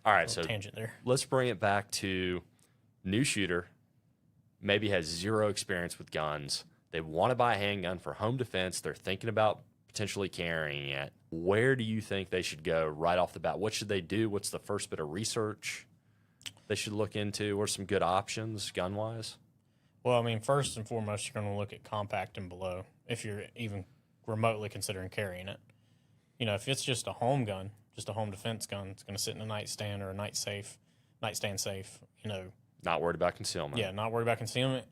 All right, so tangent there. let's bring it back to new shooter, maybe has zero experience with guns. They want to buy a handgun for home defense. They're thinking about potentially carrying it. Where do you think they should go right off the bat? What should they do? What's the first bit of research they should look into? What are some good options gun-wise? Well, I mean, first and foremost, you're going to look at compact and below if you're even remotely considering carrying it. You know, if it's just a home gun, just a home defense gun, it's going to sit in a nightstand or a nightstand safe, you know. Not worried about concealment. Yeah, not worried about concealment.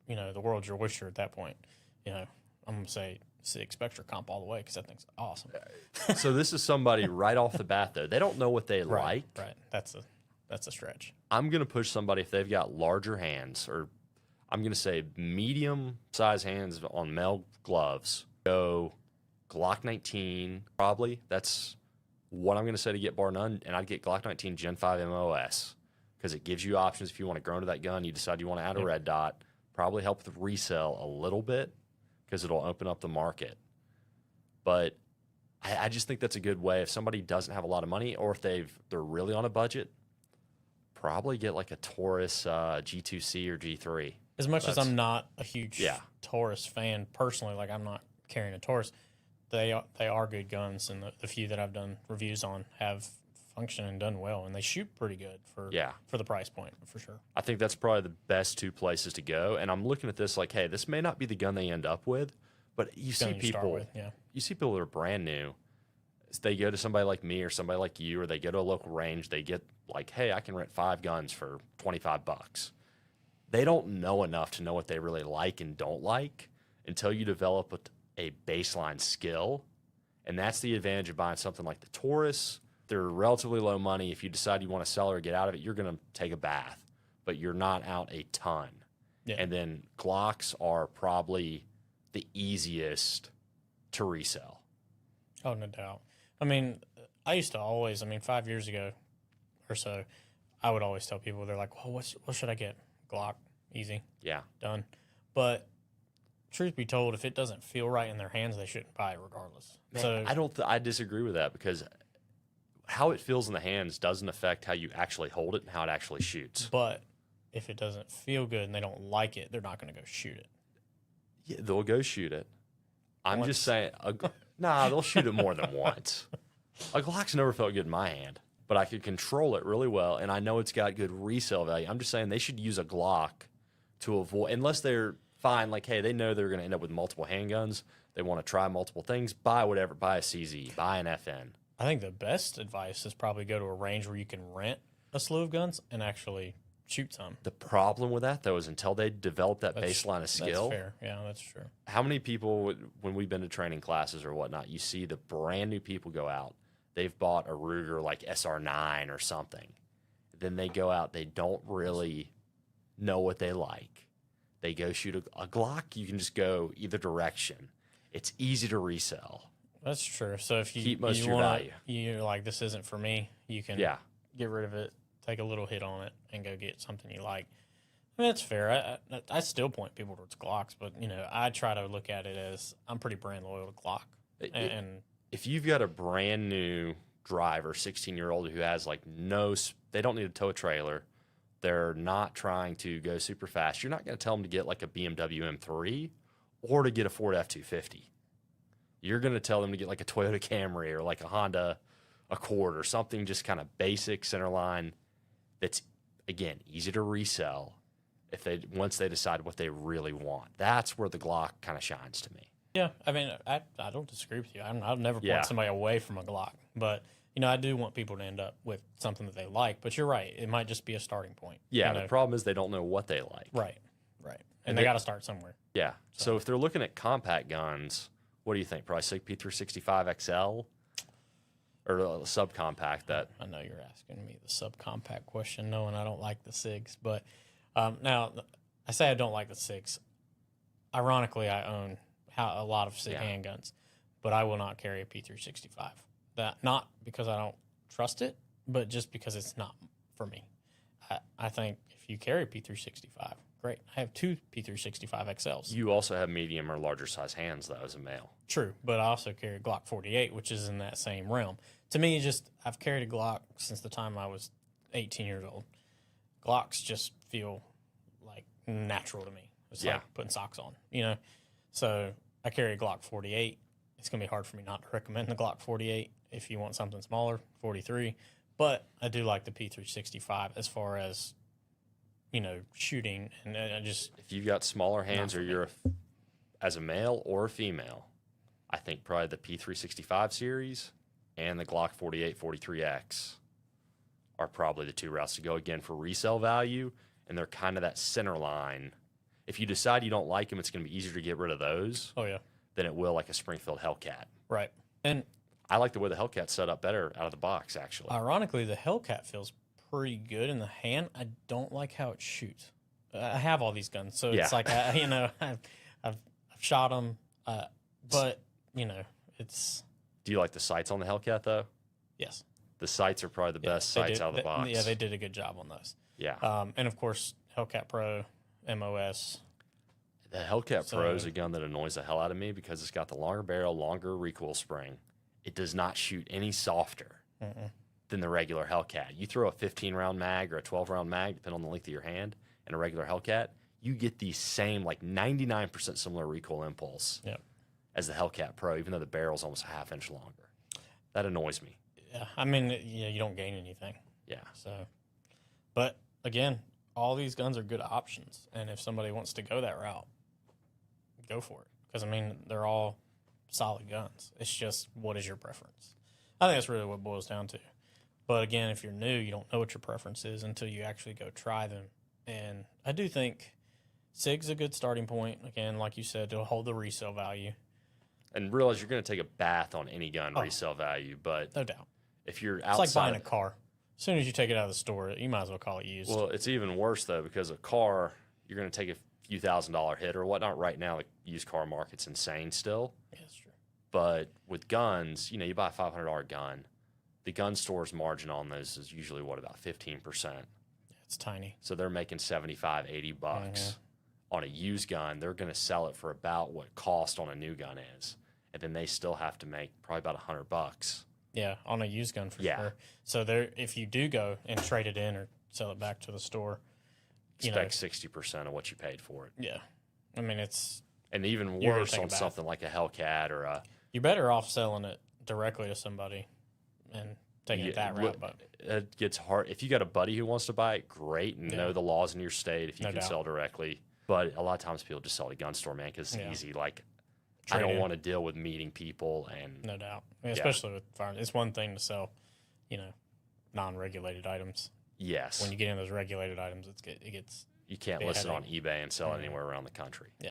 You know, the world's your oyster at that point. You know, I'm going to say Spectre comp all the way because that thing's awesome. So this is somebody right off the bat, though. They don't know what they like. Right. That's a stretch. I'm going to push somebody if they've got larger hands, or I'm going to say medium-sized hands on male gloves. Go Glock 19, probably. That's what I'm going to say to get bar none, and I'd get Glock 19 Gen 5 MOS because it gives you options if you want to grow into that gun. You decide you want to add a red dot. Probably help with resale a little bit because it'll open up the market. But I just think that's a good way if somebody doesn't have a lot of money or if they're really on a budget, probably get like a Taurus G2C or G3. As much as I'm not a huge Taurus fan personally, like I'm not carrying a Taurus, they are good guns, and the few that I've done reviews on have functioned and done well, and they shoot pretty good for the price point, for sure. I think that's probably the best two places to go, and I'm looking at this like, hey, this may not be the gun they end up with, but you see people that are brand new. They go to somebody like me or somebody like you, or they go to a local range. They get like, hey, I can rent 5 guns for $25. They don't know enough to know what they really like and don't like until you develop a baseline skill. And that's the advantage of buying something like the Taurus. They're relatively low money. If you decide you want to sell or get out of it, you're going to take a bath, but you're not out a ton. Yeah. And then Glocks are probably the easiest to resell. Oh, no doubt. I mean, I used to always, 5 years ago or so, I would always tell people, they're like, well, what should I get? Glock, easy. Yeah. Done. But truth be told, if it doesn't feel right in their hands, they shouldn't buy it regardless. Man, I disagree with that because how it feels in the hands doesn't affect how you actually hold it and how it actually shoots. But if it doesn't feel good and they don't like it, they're not going to go shoot it. Yeah, they'll go shoot it. I'm just saying, they'll shoot it more than once. A Glock's never felt good in my hand, but I could control it really well, and I know it's got good resale value. I'm just saying they should use a Glock to avoid, unless they're fine, like, hey, they know they're going to end up with multiple handguns. They want to try multiple things. Buy whatever. Buy a CZ. Buy an FN. I think the best advice is probably go to a range where you can rent a slew of guns and actually shoot some. The problem with that, though, is until they develop that baseline of skill. That's fair. Yeah, that's true. How many people, when we've been to training classes or whatnot, you see the brand new people go out. They've bought a Ruger like SR9 or something. Then they go out. They don't really know what they like. They go shoot a Glock. You can just go either direction. It's easy to resell. That's true. So if you keep most of your value, you're like, this isn't for me, you can get rid of it, take a little hit on it, and go get something you like. I mean, that's fair. I still point people towards Glocks, but I try to look at it as I'm pretty brand loyal to Glock. And if you've got a brand new driver, 16-year-old who has they don't need to tow a trailer, they're not trying to go super fast, you're not going to tell them to get like a BMW M3 or to get a Ford F-250. You're going to tell them to get like a Toyota Camry or like a Honda Accord or something just kind of basic centerline that's, again, easy to resell once they decide what they really want. That's where the Glock kind of shines to me. Yeah, I mean, I don't disagree with you. I'll never point somebody away from a Glock. But, I do want people to end up with something that they like. But you're right. It might just be a starting point. Yeah, the problem is they don't know what they like. Right. And they got to start somewhere. Yeah. So if they're looking at compact guns, what do you think? Probably SIG P365 XL or a subcompact that? I know you're asking me the subcompact question, knowing I don't like the SIGs. But now, I say I don't like the SIGs. Ironically, I own a lot of SIG handguns, but I will not carry a P365. Not because I don't trust it, but just because it's not for me. I think if you carry a P365, great. I have 2 P365 XLs. You also have medium or larger size hands, though, as a male. True, but I also carry a Glock 48, which is in that same realm. to me, just I've carried a Glock since the time I was 18 years old. Glocks just feel like natural to me. It's like putting socks on, you know. So I carry a Glock 48. It's gonna be hard for me not to recommend the Glock 48 if you want something smaller, 43. But I do like the P365 as far as, you know, shooting, and I just, if you've got smaller hands, or you're as a male or a female, I think probably the P365 series and the Glock 48 43X are probably the two routes to go, again, for resale value, and they're kind of that center line. If you decide you don't like them, it's going to be easier to get rid of those than it will like a Springfield Hellcat. Right. And I like the way the Hellcat's set up better out of the box, actually. Ironically, the Hellcat feels pretty good in the hand. I don't like how it shoots. I have all these guns, so it's like, you know, I've shot them, but, you know, it's... Do you like the sights on the Hellcat, though? Yes. The sights are probably the best sights out of the box. Yeah, they did a good job on those. Yeah. And, of course, Hellcat Pro, MOS. The Hellcat Pro is a gun that annoys the hell out of me because it's got the longer barrel, longer recoil spring. It does not shoot any softer than the regular Hellcat. You throw a 15-round mag or a 12-round mag, depending on the length of your hand, and a regular Hellcat, you get the same, like 99% similar recoil impulse as the Hellcat Pro, even though the barrel's almost a half-inch longer. That annoys me. Yeah, I mean, you don't gain anything. Yeah. So, but again, all these guns are good options, and if somebody wants to go that route, go for it. Because I mean, they're all solid guns. It's just, what is your preference? I think that's really what it boils down to. But again, if you're new, you don't know what your preference is until you actually go try them. And I do think SIG's a good starting point. Again, like you said, to hold the resale value. And realize you're going to take a bath on any gun resale value, but no doubt. If you're outside, it's like buying a car. As soon as you take it out of the store, you might as well call it used. Well, it's even worse though, because a car, you're going to take a few $1,000 hit or whatnot. Right now, the used car market's insane still. Yeah, that's true. But with guns, you know, you buy a $500 gun, the gun store's margin on those is usually what, about 15%. It's tiny. So they're making $75, $80 on a used gun. They're going to sell it for about what cost on a new gun is, and then they still have to make probably about $100. Yeah, on a used gun for sure. So there, if you do go and trade it in or sell it back to the store, expect 60% of what you paid for it. Yeah, I mean it's, and even worse on something like a Hellcat or a. You're better off selling it directly to somebody and taking it that route. But it gets hard if you got a buddy who wants to buy it. Great, and know the laws in your state if you can sell directly. But a lot of times people just sell at a gun store, man, because it's easy. Like, I don't want to deal with meeting people and no doubt, especially with firearms. It's one thing to sell, you know, non-regulated items. Yes. When you get into those regulated items, it gets you can't list it on eBay and sell it anywhere around the country. Yeah.